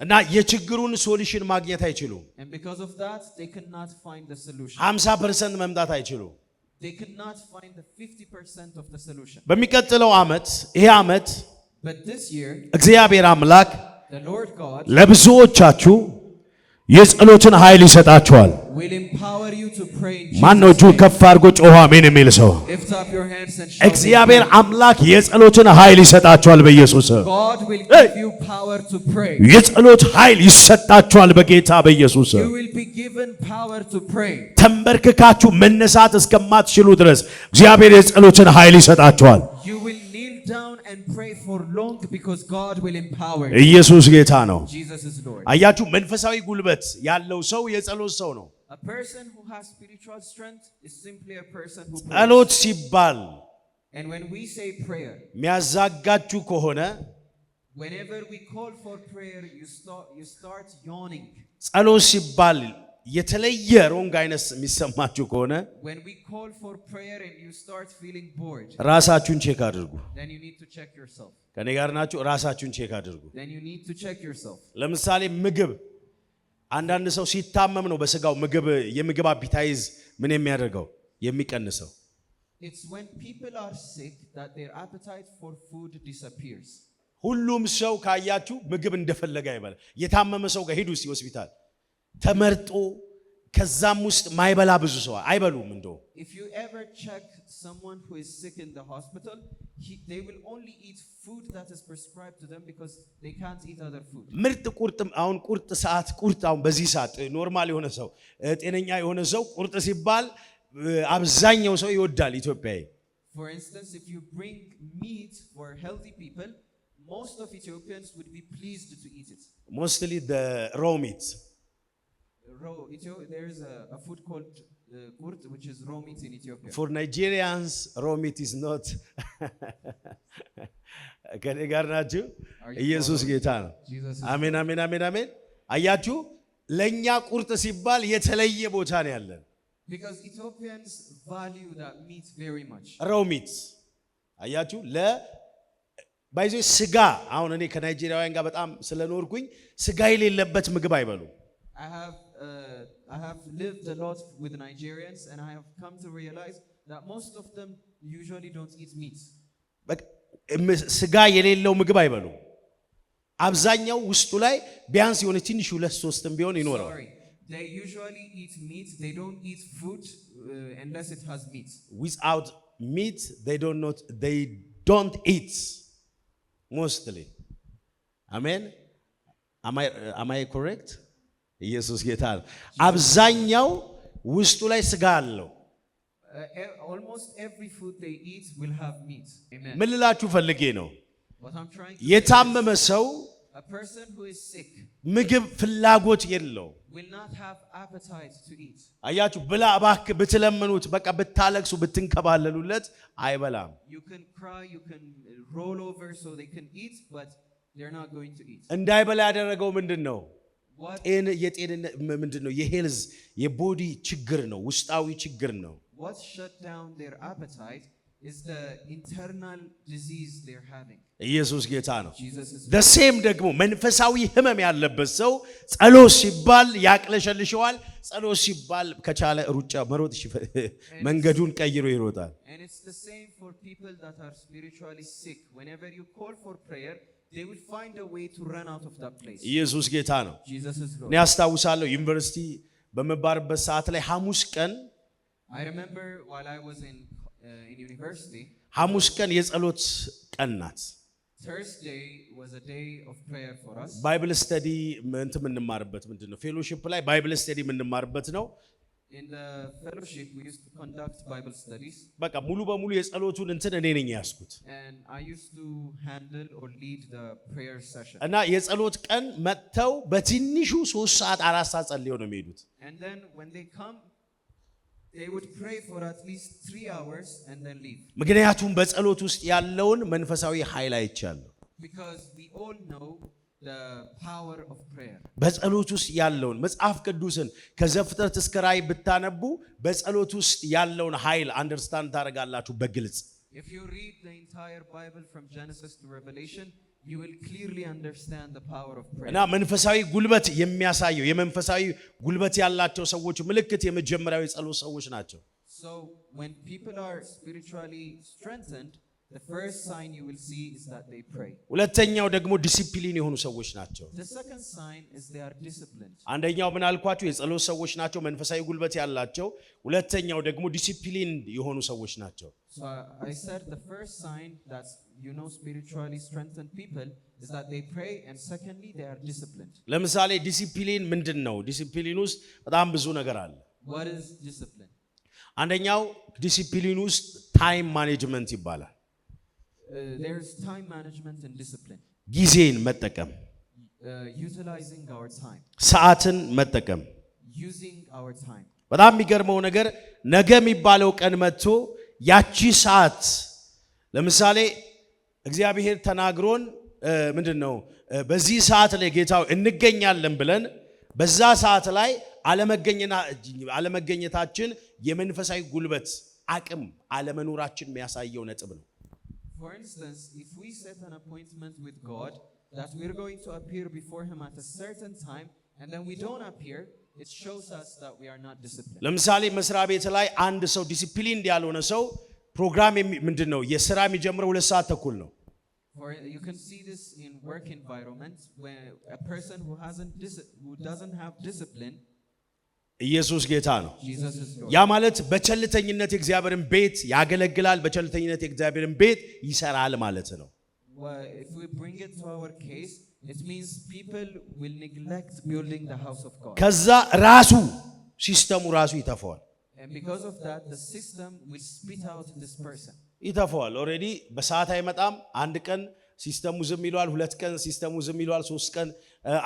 እና የችግሩን ሶሉሽን ማግኘት አይችሉም። And because of that, they cannot find the solution. 50% መምጣት አይችሉም። They cannot find the 50% of the solution. በሚቀጥለው ዓመት ይሄ ዓመት But this year, እግዚአብሔር አምላክ the Lord God ለብዙዎቻችሁ የጸሎትን ኃይል ይሰጣችኋል። will empower you to pray in Jesus' ማን ነው እጁን name. ከፍ አድርጎ ጮኸ አሜን የሚል ሰው? Lift up your hands and shout. እግዚአብሔር አምላክ የጸሎትን ኃይል ይሰጣችኋል በኢየሱስ ስም። God will give you power to pray. የጸሎት ኃይል ይሰጣችኋል በጌታ በኢየሱስ ስም። You will be given power to pray. ተንበርክካችሁ መነሳት እስከማትችሉ ድረስ እግዚአብሔር የጸሎትን ኃይል ይሰጣችኋል። You will kneel down and pray for long because God will empower you. ኢየሱስ ጌታ ነው። Jesus is Lord. አያችሁ መንፈሳዊ ጉልበት ያለው ሰው የጸሎት ሰው ነው። A person who has spiritual strength is simply a person who prays. ጸሎት ሲባል And when we say prayer, የሚያዛጋችሁ ከሆነ whenever we call for prayer, you start yawning. ጸሎት ሲባል የተለየ ሮንግ አይነት የሚሰማችሁ ከሆነ When we call for prayer and you start feeling bored, ራሳችሁን ቼክ አድርጉ። then you need to check yourself. ከኔ ጋር ናችሁ? ራሳችሁን ቼክ አድርጉ። Then you need to check yourself. ለምሳሌ ምግብ አንዳንድ ሰው ሲታመም ነው በስጋው የምግብ አፒታይዝ ምን የሚያደርገው የሚቀንሰው። It's when people are sick that their appetite for food disappears. ሁሉም ሰው ካያችሁ ምግብ እንደፈለገ አይበላ። የታመመ ሰው ጋር ሂዱ እስቲ ሆስፒታል ተመርጦ ከዛም ውስጥ ማይበላ ብዙ ሰው አይበሉም። እንደው If you ever check someone who is sick in the hospital, they will only eat food that is prescribed to them because they can't eat other food. ምርጥ ቁርጥ አሁን ቁርጥ ሰዓት ቁርጥ አሁን በዚህ ሰዓት ኖርማል የሆነ ሰው ጤነኛ የሆነ ሰው ቁርጥ ሲባል አብዛኛው ሰው ይወዳል ኢትዮጵያዊ። For instance, if you bring meat for healthy people, most of Ethiopians would be pleased to eat it. Mostly the raw meat. There is a food called kurt, which is raw meat in Ethiopia. For Nigerians, raw meat is not. ከኔ ጋር ናችሁ? ኢየሱስ ጌታ ነው። አሜን አሜን አሜን አሜን። አያችሁ ለኛ ቁርጥ ሲባል የተለየ ቦታ ነው ያለን። Because Ethiopians value that meat very much. raw meat አያችሁ ባይዞ ስጋ አሁን እኔ ከናይጄሪያውያን ጋር በጣም ስለኖርኩኝ ስጋ የሌለበት ምግብ አይበሉ። I have lived a lot with Nigerians and I have come to realize that most of them usually don't eat meat. ስጋ የሌለው ምግብ አይበሉ። አብዛኛው ውስጡ ላይ ቢያንስ የሆነ ትንሽ ሁለት ሶስትም ቢሆን ይኖረዋል። They usually eat meat. They don't eat food unless it has meat. Without meat they don't eat mostly. Amen. Am I correct? ኢየሱስ ጌታ ነው። አብዛኛው ውስጡ ላይ ስጋ አለው። Almost every food they eat will have meat. Amen. ምን ልላችሁ ፈልጌ ነው? What I'm trying to የታመመ ሰው a person who is sick ምግብ ፍላጎት የለው will not have appetite to eat. አያችሁ ብላ እባክህ ብትለምኑት በቃ ብታለቅሱ ብትንከባለሉለት አይበላም። You can cry, you can roll over so they can eat, but they're not going to eat. እንዳይበላ ያደረገው ምንድነው? የጤንነት ምንድነው? የሄልዝ የቦዲ ችግር ነው፣ ውስጣዊ ችግር ነው። What shut down their appetite is the internal disease they're having. ኢየሱስ ጌታ ነው። The same ደግሞ መንፈሳዊ ህመም ያለበት ሰው ጸሎት ሲባል ያቅለሸልሸዋል። ጸሎት ሲባል ከቻለ ሩጫ መሮጥ መንገዱን ቀይሮ ይሮጣል። And it's the same for people that are spiritually sick. Whenever you call for prayer, they will find a way to run out of that place. ኢየሱስ ጌታ ነው። Jesus is Lord. እኔ አስታውሳለሁ ዩኒቨርሲቲ በመባርበት ሰዓት ላይ ሐሙስ ቀን I remember while I was in university, ሐሙስ ቀን የጸሎት ቀን ናት። Thursday was a day of prayer for us. ባይብል ስተዲ የምንማርበት ምንድነው? ፌሎሺፕ ላይ ባይብል ስተዲ የምንማርበት ነው። In the fellowship we used to conduct Bible studies. በቃ ሙሉ በሙሉ የጸሎቱን እኔ ነኝ ያስኩት። And I used to handle or lead the prayer session. እና የጸሎት ቀን መጥተው በትንሹ 3 ሰዓት 4 ሰዓት ጸልየው ነው የሚሄዱት። And then when they come, they would pray for at least 3 hours and then leave. ምክንያቱም በጸሎት ውስጥ ያለውን መንፈሳዊ ኃይል አይቻለሁ። Because we all know the power of prayer. በጸሎት ውስጥ ያለውን መጽሐፍ ቅዱስን ከዘፍጥረት እስከ ራዕይ ብታነቡ በጸሎት ውስጥ ያለውን ኃይል አንደርስታንድ ታደርጋላችሁ በግልጽ። If you read the entire Bible from Genesis to Revelation, you will clearly understand the power of prayer. እና መንፈሳዊ ጉልበት የሚያሳየው የመንፈሳዊ ጉልበት ያላቸው ሰዎች ምልክት የመጀመሪያው የጸሎት ሰዎች ናቸው። So when people are spiritually strengthened, the first sign you will see is that they pray. ሁለተኛው ደግሞ ዲሲፕሊን የሆኑ ሰዎች ናቸው። The second sign is they are disciplined. አንደኛው ምን አልኳችሁ? የጸሎት ሰዎች ናቸው፣ መንፈሳዊ ጉልበት ያላቸው። ሁለተኛው ደግሞ ዲሲፕሊን የሆኑ ሰዎች ናቸው። So I said the first sign that spiritually strengthened people is that they pray, and secondly they are disciplined. ለምሳሌ ዲሲፕሊን ምንድነው? ዲሲፕሊን ውስጥ በጣም ብዙ ነገር አለ። What is discipline? አንደኛው ዲሲፕሊን ውስጥ ታይም ማኔጅመንት ይባላል። There's time management and discipline. ጊዜን መጠቀም፣ utilizing our time. ሰዓትን መጠቀም። Using our time. በጣም የሚገርመው ነገር ነገ የሚባለው ቀን መጥቶ ያቺ ሰዓት ለምሳሌ እግዚአብሔር ተናግሮን ምንድነው በዚህ ሰዓት ላይ ጌታው እንገኛለን ብለን በዛ ሰዓት ላይ አለመገኘታችን የመንፈሳዊ ጉልበት አቅም አለመኖራችን የሚያሳየው ነጥብ ነው። For instance, if we set an appointment with God that we're going to appear before him at a certain time and then we don't appear, it shows us that we are not disciplined. ለምሳሌ መስሪያ ቤት ላይ አንድ ሰው ዲሲፕሊን ያልሆነ ሰው ፕሮግራም ምንድነው የሥራ የሚጀምረው 2 ሰዓት ተኩል ነው። For you can see this in work environment where a person who doesn't have discipline. ኢየሱስ ጌታ ነው። Jesus is Lord. ያ ማለት በቸልተኝነት የእግዚአብሔርን ቤት ያገለግላል፣ በቸልተኝነት የእግዚአብሔርን ቤት ይሰራል ማለት ነው። If we bring it to our case, it means people will neglect building the house of God. ከዛ ራሱ ሲስተሙ ራሱ ይተፋዋል። And because of that, the system will spit out this person. ይተፋዋል። ኦሬዲ በሰዓት አይመጣም። አንድ ቀን ሲስተሙ ዝም ይሏል፣ 2 ቀን ሲስተሙ ዝም ይሏል፣ 3 ቀን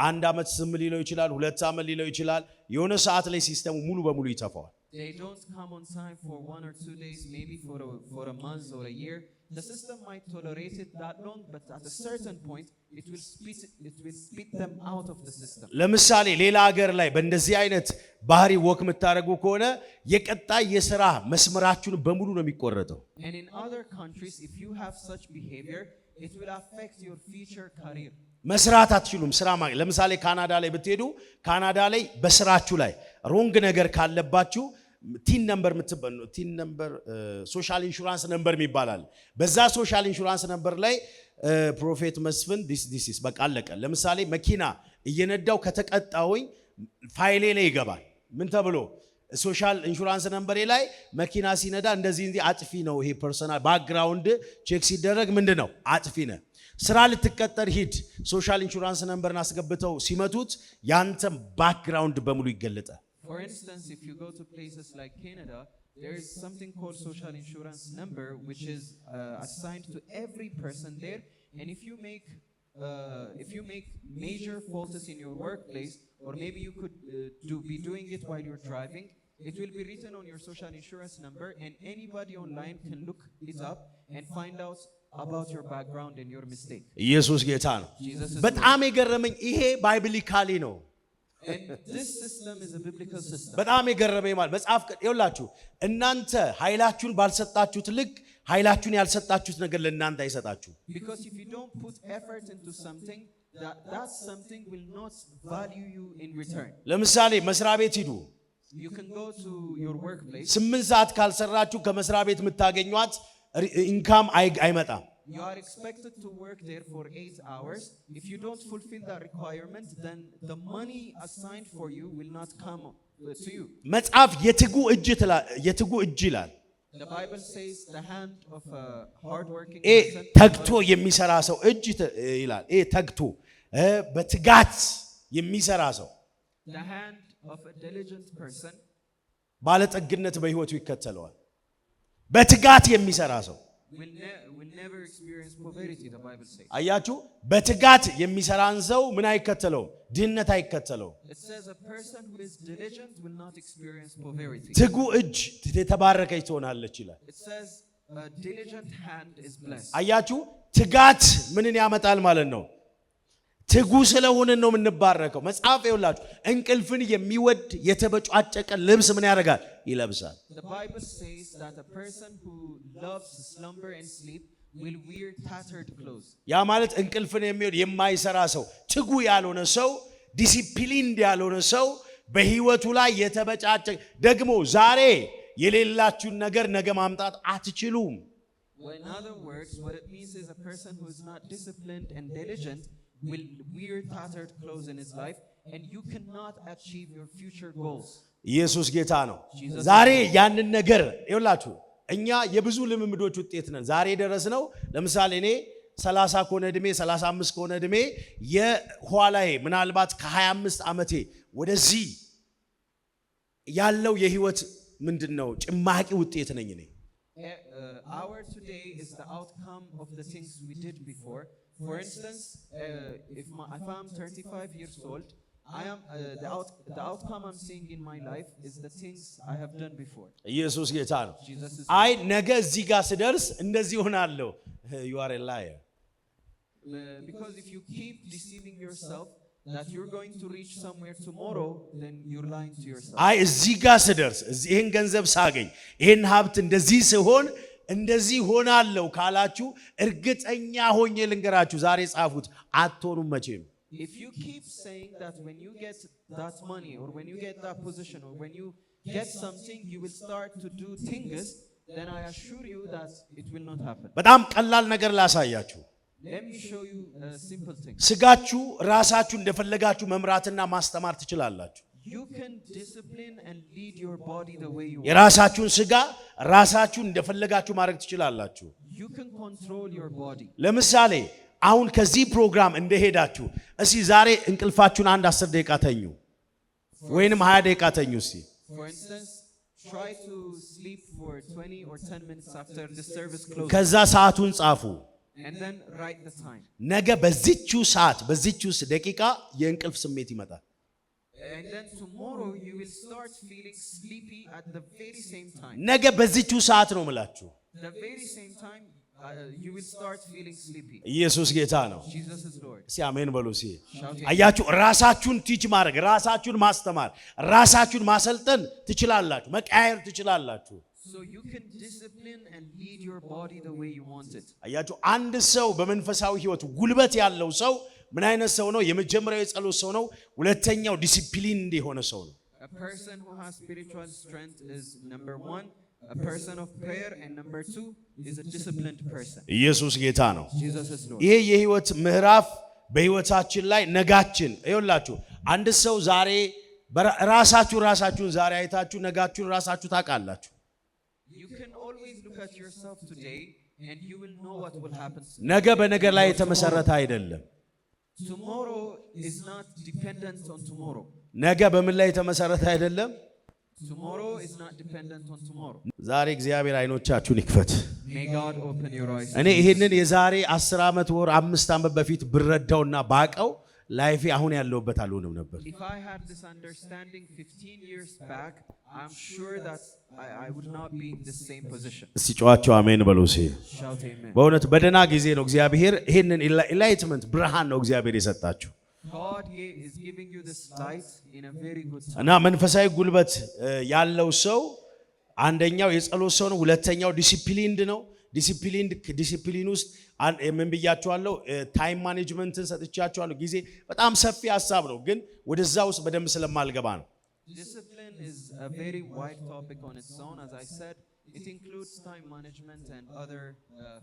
1 ዓመት ዝም ሊለው ይችላል፣ 2 ዓመት ሊለው ይችላል። የሆነ ሰዓት ላይ ሲስተሙ ሙሉ በሙሉ ይተፋዋል። They don't come on time for 1 or 2 days, maybe for a month or a year. The system might tolerate it that long, but at a certain point it will spit them out of the system. ለምሳሌ ሌላ ሀገር ላይ በእንደዚህ አይነት ባህሪ ወክ የምታደርጉ ከሆነ የቀጣይ የሥራ መስመራችሁን በሙሉ ነው የሚቆረጠው። And in other countries, if you have such behavior, it will affect your future career. መስራት አትችሉም። ስራ ለምሳሌ ካናዳ ላይ ብትሄዱ ካናዳ ላይ በስራችሁ ላይ ሮንግ ነገር ካለባችሁ ቲን ነምበር ሶሻል ኢንሹራንስ ነምበር ይባላል። በዛ ሶሻል ኢንሹራንስ ነምበር ላይ ፕሮፌት መስፍን ዲስ በቃ አለቀ። ለምሳሌ መኪና እየነዳው ከተቀጣውኝ ፋይሌ ላይ ይገባል። ምን ተብሎ ሶሻል ኢንሹራንስ ነምበሬ ላይ መኪና ሲነዳ እንደዚህ አጥፊ ነው፣ ይሄ ፐርሰናል ባክግራውንድ ቼክ ሲደረግ ምንድነው አጥፊ ነው። ስራ ልትቀጠር ሂድ፣ ሶሻል ኢንሹራንስ ነምበርን አስገብተው ሲመቱት ያንተ ባክግራውንድ በሙሉ ይገለጣል። For instance, if you go to places like Canada, there is something called social insurance number, which is assigned to every person there. And if you make major faults in your workplace, or maybe you could be doing it while you're driving, it will be written on your social insurance number, and anybody online can look it up and find out about your background and your mistake. ኢየሱስ ጌታ ነው። በጣም የገረመኝ ይሄ ባይብሊካሊ ነው። And this system is a biblical system. በጣም የገረመኝ ማለት መጽሐፍ ይኸውላችሁ እናንተ ኃይላችሁን ባልሰጣችሁት ልክ ኃይላችሁን ያልሰጣችሁት ነገር ለእናንተ አይሰጣችሁ። Because if you don't put effort into something, that something will not value you in return. ለምሳሌ መስሪያ ቤት ሂዱ። You can go to your workplace. 8 ሰዓት ካልሰራችሁ ከመስሪያ ቤት የምታገኙት ኢንካም አይመጣም። You are expected to work there for 8 hours. If you don't fulfill that requirement, then the money assigned for you will not come to you. መጽሐፍ የትጉ እጅ ይላል። The Bible says the hand of a hardworking person. ተግቶ የሚሰራ ሰው እጅ ይላል። ተግቶ በትጋት የሚሰራ ሰው The hand of a diligent person. ባለጠግነት በህይወቱ ይከተለዋል። በትጋት የሚሰራ ሰው will never experience poverty, the Bible says. አያችሁ በትጋት የሚሰራን ሰው ምን አይከተለውም? ድህነት አይከተለውም። It says a person who is diligent will not experience poverty. ትጉ እጅ የተባረከች ትሆናለች ይላል። It says a diligent hand is blessed. አያችሁ ትጋት ምንን ያመጣል ማለት ነው? ትጉ ስለሆነን ነው የምንባረከው። መጽሐፍ ይኸውላችሁ እንቅልፍን የሚወድ የተበጫጨቀ ልብስ ምን ያደርጋል? ይለብሳል። The Bible says that a person who loves slumber and sleep will wear tattered clothes. ያ ማለት እንቅልፍን የሚወድ የማይሰራ ሰው፣ ትጉ ያልሆነ ሰው፣ ዲሲፕሊንድ ያልሆነ ሰው በህይወቱ ላይ የተበጫጨ ደግሞ ዛሬ የሌላችሁን ነገር ነገ ማምጣት አትችሉም። Well, in other words, what it means is a person who is not disciplined and diligent will wear tattered clothes in his life, and you cannot achieve your future goals. ኢየሱስ ጌታ ነው። ዛሬ ያንን ነገር ይኸውላችሁ እኛ የብዙ ልምምዶች ውጤት ነን። ዛሬ ደረስነው። ለምሳሌ እኔ 30 ከሆነ እድሜ 35 ከሆነ እድሜ የኋላዬ ምናልባት ከ25 ዓመቴ ወደዚህ ያለው የህይወት ምንድነው ጭማቂ ውጤት ነኝ እኔ። Our today is the outcome of the things we did before. For instance, if I'm 35 years old, I am the outcome I'm seeing in my life is the things I have done before. ኢየሱስ ጌታ ነው። አይ ነገ እዚህ ጋር ስደርስ እንደዚህ ሆናለሁ። You are a liar. Because if you keep deceiving yourself that you're going to reach somewhere tomorrow, then you're lying to yourself. አይ እዚህ ጋር ስደርስ ይሄን ገንዘብ ሳገኝ ይሄን ሀብት እንደዚህ ሲሆን እንደዚህ ሆናለሁ ካላችሁ እርግጠኛ ሆኜ ልንገራችሁ ዛሬ ጻፉት አትሆኑም መቼም። If you keep saying that when you get that money or when you get that position or when you get something you will start to do things, then I assure you that it will not happen. በጣም ቀላል ነገር ላሳያችሁ። Let me show you a simple thing. ስጋችሁ ራሳችሁ እንደፈለጋችሁ መምራትና ማስተማር ትችላላችሁ። You can discipline and lead your body the way you want. የራሳችሁን ስጋ ራሳችሁ እንደፈለጋችሁ ማድረግ ትችላላችሁ። You can control your body. ለምሳሌ አሁን ከዚህ ፕሮግራም እንደሄዳችሁ እስቲ ዛሬ እንቅልፋችሁን አንድ 10 ደቂቃ ተኙ ወይንም 20 ደቂቃ ተኙ እስቲ። For instance, try to sleep for 20 or 10 minutes after the service closes. ከዛ ሰዓቱን ጻፉ። And then write the time. ነገ በዚህችው ሰዓት በዚህችው ደቂቃ የእንቅልፍ ስሜት ይመጣል። And then tomorrow you will start feeling sleepy at the very same time. ነገ በዚህችው ሰዓት ነው የምላችሁ። The very same time you will start feeling sleepy. ኢየሱስ ጌታ ነው። Jesus is Lord. እስቲ አሜን በሉ እስቲ። Shout it. አያችሁ ራሳችሁን ቲች ማድረግ፣ ራሳችሁን ማስተማር፣ ራሳችሁን ማሰልጠን ትችላላችሁ፣ መቃየር ትችላላችሁ። So you can discipline and lead your body the way you want it. አያችሁ አንድ ሰው በመንፈሳዊ ህይወቱ ጉልበት ያለው ሰው ምን አይነት ሰው ነው? የመጀመሪያው የጸሎት ሰው ነው። ሁለተኛው ዲሲፕሊን የሆነ ሰው ነው። A person who has spiritual strength is number 1, a person of prayer, and number 2 is a disciplined person. ኢየሱስ ጌታ ነው። Jesus is Lord. ይሄ የህይወት ምዕራፍ በህይወታችን ላይ ነጋችን ይኸውላችሁ አንድ ሰው ዛሬ ራሳችሁን ዛሬ አይታችሁ ነጋችሁን ራሳችሁ ታውቃላችሁ። You can always look at yourself today and you will know what will happen. ነገ በነገር ላይ የተመሰረተ አይደለም። Tomorrow is not dependent on tomorrow. ነገ በምን ላይ የተመሰረተ አይደለም። Tomorrow is not dependent on tomorrow. ዛሬ እግዚአብሔር አይኖቻችሁን ይክፈት። May God open your eyes. እኔ ይሄንን የዛሬ 10 ዓመት ወር 5 ዓመት በፊት ብረዳውና ባቀው ላይፌ አሁን ያለውበት አልሆነም ነበር። If I had this understanding 15 years back, I'm sure that I would not be in the same position. እስቲ ጮአችሁ አሜን በሉ እስቲ። Shout amen. በእውነት በደና ጊዜ ነው እግዚአብሔር ይሄንን ኢንላይትመንት ብርሃን ነው እግዚአብሔር የሰጣችሁ። God is giving you this light in a very good time. እና መንፈሳዊ ጉልበት ያለው ሰው አንደኛው የጸሎት ሰው ነው። ሁለተኛው ዲሲፕሊንድ ነው። ዲሲፕሊን ውስጥ ምን ብያችኋለሁ? ታይም ማኔጅመንትን ሰጥቻችኋለሁ። ጊዜ በጣም ሰፊ ሐሳብ ነው፣ ግን ወደዛ ውስጥ በደንብ ስለማልገባ ነው። Discipline is a very wide topic on its own. As I said, it includes time management and other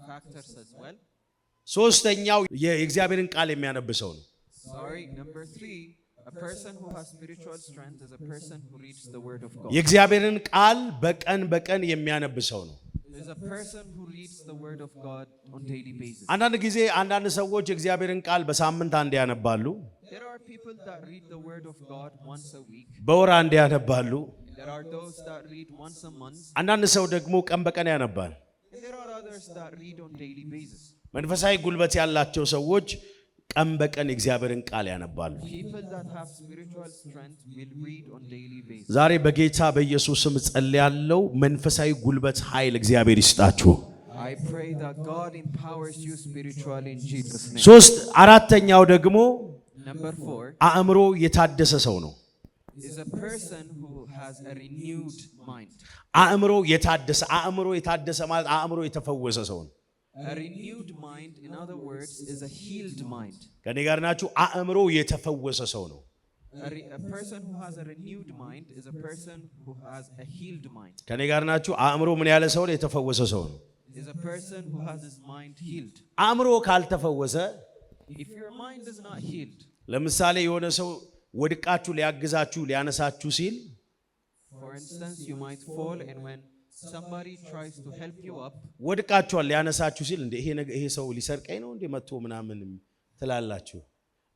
factors as well. ሶስተኛው የእግዚአብሔርን ቃል የሚያነብ ሰው ነው። Sorry, number 3, a person who has spiritual strength is a person who reads the word of God. የእግዚአብሔርን ቃል በቀን የሚያነብ ሰው ነው። Is a person who reads the word of God on daily basis. አንዳንድ ጊዜ አንዳንድ ሰዎች የእግዚአብሔርን ቃል በሳምንት አንድ ያነባሉ። There are people that read the word of God once a week. በወር አንድ ያነባሉ። There are those that read once a month. አንዳንድ ሰው ደግሞ ቀን በቀን ያነባል። And there are others that read on daily basis. መንፈሳዊ ጉልበት ያላቸው ሰዎች ቀን በቀን የእግዚአብሔርን ቃል ያነባሉ። People that have spiritual strength will read on daily basis. ዛሬ በጌታ በኢየሱስ ስም ጸልያለሁ፣ መንፈሳዊ ጉልበት ኃይል እግዚአብሔር ይስጣችሁ። I pray that God empowers you spiritually in Jesus' name. አራተኛው ደግሞ Number 4 አእምሮ የታደሰ ሰው ነው። is a person who has a renewed mind. አእምሮ የታደሰ ማለት አእምሮ የተፈወሰ ሰው ነው። A renewed mind, in other words, is a healed mind. ከኔ ጋር ናችሁ? አእምሮ የተፈወሰ ሰው ነው። A person who has a renewed mind is a person who has a healed mind. ከኔ ጋር ናችሁ? አእምሮ ምን ያለ ሰው ነው? የተፈወሰ ሰው ነው። Is a person who has his mind healed. አእምሮ ካልተፈወሰ if your mind is not healed, ለምሳሌ የሆነ ሰው ወድቃችሁ ሊያግዛችሁ ሊያነሳችሁ ሲል for instance you might fall and when somebody tries to help you up ወድቃችኋል ሊያነሳችሁ ሲል እንደ ይሄ ሰው ሊሰርቀኝ ነው እንደ መጥቶ ምናምን ትላላችሁ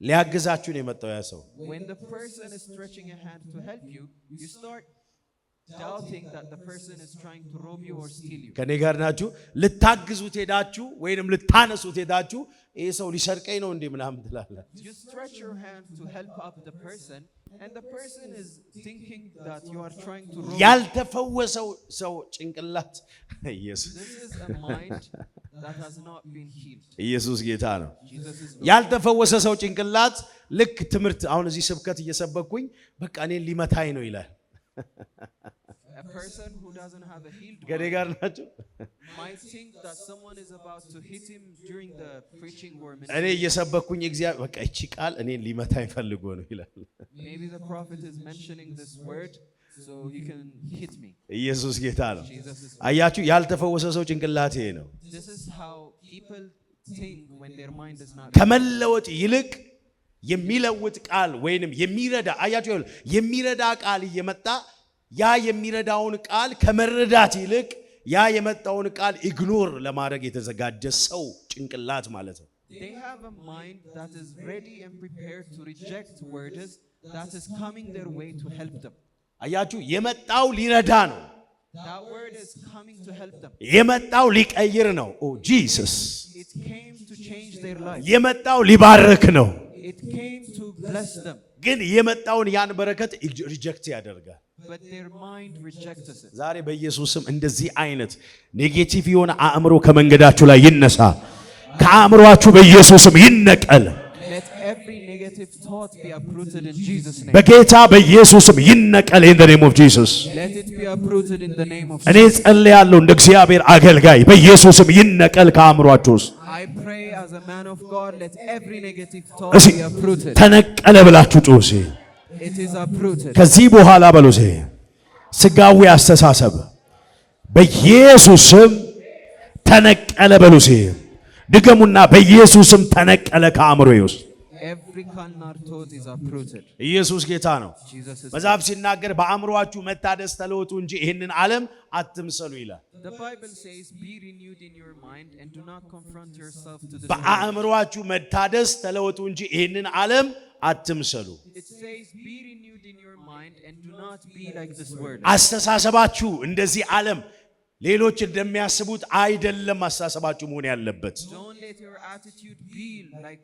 ሊያግዛችሁ ነው የመጣው ያ ሰው when the person is stretching a hand to help you you start doubting that the person is trying to rob you or steal you ከኔ ጋር ናችሁ ልታግዙት ሄዳችሁ ወይንም ልታነሱት ሄዳችሁ ይሄ ሰው ሊሰርቀኝ ነው እንደ ምናምን ትላላችሁ you stretch your hand to help up the person and the person is thinking that you are trying to rob ያልተፈወሰው ሰው ጭንቅላት ኢየሱስ this is a mind that has not been healed ኢየሱስ ጌታ ነው Jesus is ያልተፈወሰ ሰው ጭንቅላት ልክ ትምህርት አሁን እዚህ ስብከት እየሰበኩኝ በቃ እኔን ሊመታኝ ነው ይላል a person who doesn't have a healed mind might think that someone is about to hit him during the preaching or እኔ እየሰበኩኝ እግዚአብሔር በቃ እቺ ቃል እኔን ሊመታኝ ፈልጎ ነው ይላል maybe the prophet is mentioning this word so he can hit me ኢየሱስ ጌታ ነው አያችሁ ያልተፈወሰ ሰው ጭንቅላት ይሄ ነው this is how people think when their mind is not ከመለወጥ ይልቅ የሚለውጥ ቃል ወይንም የሚረዳ አያችሁ የሚረዳ ቃል እየመጣ ያ የሚረዳውን ቃል ከመረዳት ይልቅ ያ የመጣውን ቃል ኢግኖር ለማድረግ የተዘጋጀ ሰው ጭንቅላት ማለት ነው they have a mind that is ready and prepared to reject words that is coming their way to help them አያችሁ የመጣው ሊረዳ ነው that word is coming to help them የመጣው ሊቀይር ነው ኦ ጂሰስ it came to change their life የመጣው ሊባርክ ነው it came to bless them ግን የመጣውን ያን በረከት ሪጀክት ያደርጋል but their mind rejects it ዛሬ በኢየሱስም እንደዚህ አይነት ኔጌቲቭ የሆነ አእምሮ ከመንገዳችሁ ላይ ይነሳ ከአእምሮአችሁ በኢየሱስም ይነቀል let every negative thought be uprooted in Jesus name በጌታ በኢየሱስም ይነቀል in the name of Jesus let it be uprooted in the name of እኔ ጸልያለሁ እንደ እግዚአብሔር አገልጋይ በኢየሱስም ይነቀል ከአእምሮአችሁ I pray as a man of God let every negative thought be uprooted ተነቀለ ብላችሁ ጩሲ it is uprooted ከዚህ በኋላ በሉሴ ስጋዊ አስተሳሰብ በኢየሱስም ተነቀለ በሉሴ ድገሙና በኢየሱስም ተነቀለ ከአእምሮዬ ውስጥ every carnal thought is uprooted ኢየሱስ ጌታ ነው Jesus is መጽሐፍ ሲናገር በአእምሮአችሁ መታደስ ተለወጡ እንጂ ይህንን ዓለም አትምሰሉ ይላል The Bible says be renewed in your mind and do not confront yourself to the በአእምሮአችሁ መታደስ ተለወጡ እንጂ ይህንን ዓለም አትምሰሉ It says be renewed in your mind and do not be like this world አስተሳሰባችሁ እንደዚህ ዓለም ሌሎች እንደሚያስቡት አይደለም አስተሳሰባችሁ መሆን ያለበት Don't let your attitude be like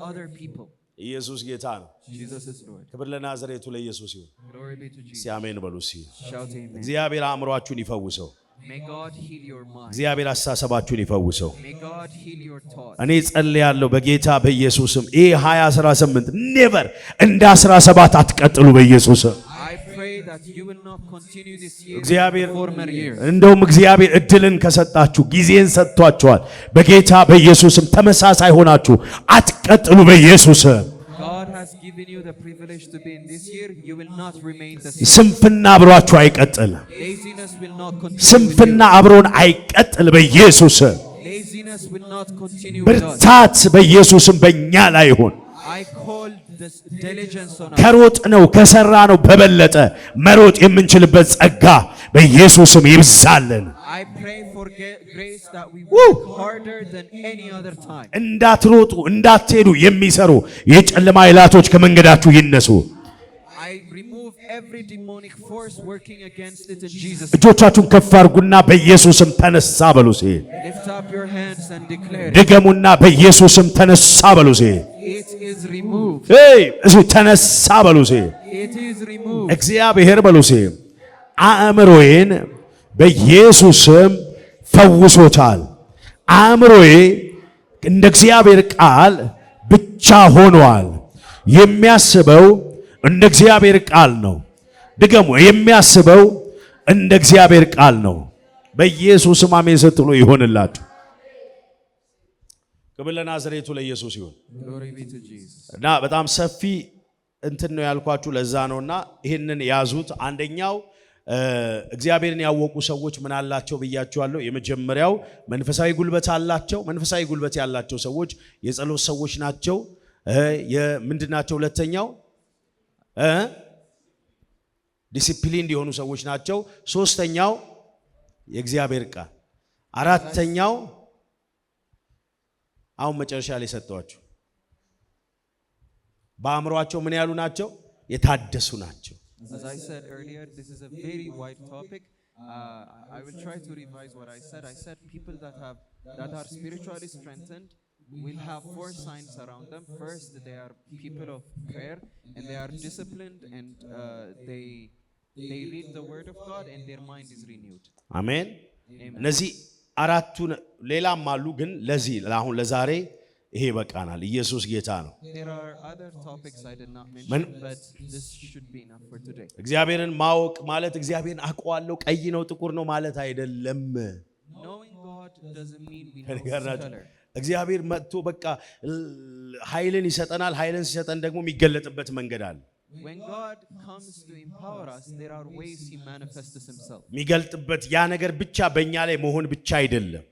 other people ኢየሱስ ጌታ ነው Jesus is Lord ክብር ለናዝሬቱ ለኢየሱስ ይሁን Glory be to Jesus ሲአሜን በሉ ሲ Shout amen እግዚአብሔር አእምሮአችሁን ይፈውሰው May God heal your mind እግዚአብሔር አስተሳሰባችሁን ይፈውሰው May God heal your thoughts እኔ ጸልያለሁ በጌታ በኢየሱስም ይሄ 2018 ኔቨር እንደ 17 አትቀጥሉ በኢየሱስም I pray that you will not continue this year እግዚአብሔር former years እንደውም እግዚአብሔር እድልን ከሰጣችሁ ጊዜን ሰጥቷችኋል በጌታ በኢየሱስም ተመሳሳይ ሆናችሁ አትቀጥሉ በኢየሱስም God has given you the privilege to be in this year you will not remain the same ስንፍና አብሯችሁ አይቀጥል Laziness will not continue ስንፍና አብሮን አይቀጥል በኢየሱስም Laziness will not continue with us ብርታት በኢየሱስም በእኛ ላይ ይሁን I call this diligence on us ከሮጥ ነው ከሰራ ነው በበለጠ መሮጥ የምንችልበት ጸጋ በኢየሱስም ይብዛልን I pray for grace that we work harder than any other time እንዳትሮጡ እንዳትሄዱ የሚሰሩ የጨለማ ኃይላቶች ከመንገዳችሁ ይነሱ I remove every demonic force working against it in Jesus እጆቻችሁን ከፍ አድርጉና በኢየሱስም ተነሳ በሉሴ Lift up your hands and declare ድገሙና በኢየሱስም ተነሳ በሉሴ it is removed እሱ ተነሳ በሉሴ it is removed እግዚአብሔር በሉሴ አእምሮዬን በኢየሱስም ፈውሶታል አእምሮዬ እንደ እግዚአብሔር ቃል ብቻ ሆኗል የሚያስበው እንደ እግዚአብሔር ቃል ነው ድገሙ የሚያስበው እንደ እግዚአብሔር ቃል ነው በኢየሱስም አሜን ስትሉ ይሆንላችሁ ክብር ለናዝሬቱ ለኢየሱስ ይሁን። Glory be to Jesus. እና በጣም ሰፊ እንትን ነው ያልኳችሁ ለዛ ነውና ይሄንን ያዙት። አንደኛው እግዚአብሔርን ያወቁ ሰዎች ምን አላቸው ብያችኋለሁ። የመጀመሪያው መንፈሳዊ ጉልበት አላቸው። መንፈሳዊ ጉልበት ያላቸው ሰዎች የጸሎት ሰዎች ናቸው። የምንድናቸው? ሁለተኛው ዲሲፕሊን የሆኑ ሰዎች ናቸው። ሶስተኛው የእግዚአብሔር ቃል፣ አራተኛው አሁን መጨረሻ ላይ ሰጠዋቸው በአእምሮአቸው ምን ያሉ ናቸው? የታደሱ ናቸው። As I said earlier, this is a very wide topic. I will try to revise what I said. I said people that are spiritually strengthened will have 4 signs around them. First, they are people of prayer, and they are disciplined, and they read the word of God, and their mind is renewed. አሜን። እነዚህ አራቱ ሌላም አሉ፣ ግን ለዚህ አሁን ለዛሬ ይሄ በቃናል። ኢየሱስ ጌታ ነው። There are other topics I did not mention, but this should be enough for today. እግዚአብሔርን ማወቅ ማለት እግዚአብሔርን አውቀዋለሁ ቀይ ነው ጥቁር ነው ማለት አይደለም። Knowing God doesn't mean we know His color. እግዚአብሔር መጥቶ በቃ ኃይልን ይሰጠናል። ኃይልን ሲሰጠን ደግሞ የሚገለጥበት መንገድ አለ። When God comes to empower us, there are ways He manifests Himself. የሚገልጥበት ያ ነገር ብቻ በእኛ ላይ መሆን ብቻ አይደለም።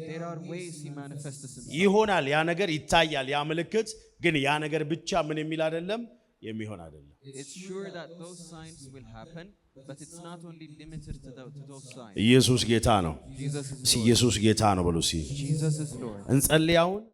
There are ways He manifests Himself. ይሆናል፣ ያ ነገር ይታያል፣ ያ ምልክት ግን ያ ነገር ብቻ ምን የሚል አይደለም፣ የሚሆን አይደለም። It's sure that those signs will happen, but it's not only limited to those signs. ኢየሱስ ጌታ ነው። Jesus is Lord. ኢየሱስ ጌታ ነው ብሎ Jesus is Lord. እንጸልያውን